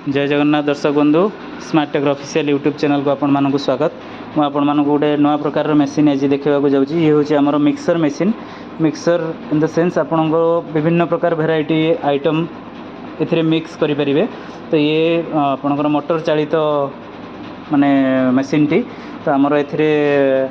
जय जगन्नाथ दर्शक बंधु smart tech official YouTube channel को आपण मानक स्वागत। मुझे आपण मानक गोटे नुआ प्रकार मेसीन आज देखा जाऊँगी। ये हूँ आमर mixer machine. Mixer in the sense आपण विभिन्न प्रकार भेराइटी आइटम ए मिक्स करें। तो ये आपणकर मोटर चालित माने मेसीन टी। तो आमर ए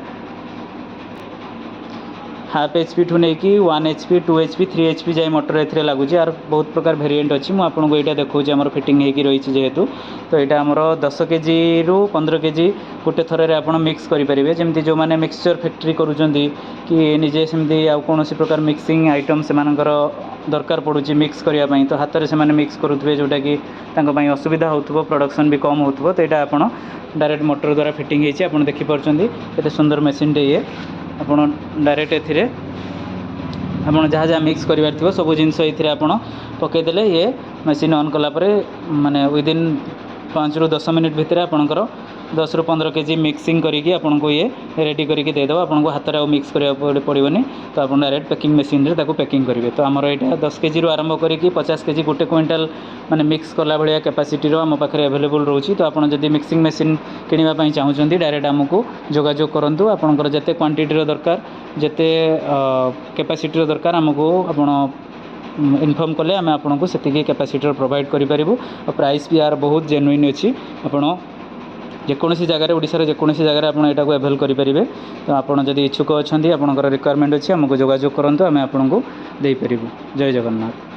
हाफ HP ठू नहीं कि 1 HP 2 HP 3 HP जाए मोटर ए लगुच। यार बहुत प्रकार वेरिएंट अच्छी मुझे यहाँ देखा आम फिटिंग होगी रही जेहेतु। तो यहाँ आमर 10 kg रु 15 kg गोटे थर आप मिक्स करेंगे। जमी जो मैंने मिक्सचर फैक्ट्री करुँच कि निजे सेमती कौन प्रकार मिक्सिंग आइटम से दरकार पड़ू मिक्स करने तो हाथ में मिक्स करुवे जोटा कि असुविधा हो प्रोडक्शन भी कम हो। तो यहाँ आप डायरेक्ट मोटर द्वारा फिटिंग होती आप देखिपुं केते सुंदर मेसीन टे। ये आप डायरेक्ट ए आप जहाँ जहाँ मिक्स करार थो सब जिनस ये पकईदे ये मेसीन ऑन कलापर माने विदिन 5 ରୁ 10 मिनट भितर आपणकर 10 ରୁ 15 kg मिक्सिंग करके आपन को ये रेडी करके देदेव। आपको हाथ में मिक्स करा पड़ोनी। तो आप डायरेक्ट पैकिंग मशीन रे पैकिंग करेंगे। तो आमर यहाँ 10 kg रु आरंभ करके 50 kg गोटे क्विंटाल माने मिक्स कला भाया कैपेसिटी आम पाखे अवेलेबल रोचे। तो आपड़ जब मिक्सिंग मशीन किणापी चाहूँगी डायरेक्ट आमको जोगाजोग करूँ। आपंकर जिते क्वांटिटी दरकार जिते कैपेसिटी दरकार आमको आप इनफॉर्म कले आम आपन को से कैपेसिटर प्रोवाइड करूँ। और प्राइस भी यार बहुत जेन्युइन अच्छी। आपड़ जेकोसी जगार ओडिशार जेकोसी जगार आप यहाँ अवेल करेंगे। तो आपड़ जदि इच्छुक अच्छा आपंकर रिक्वायरमेंट अच्छी आमको जोगाजोग करूँ आम आपन को देपर। जय जगन्नाथ।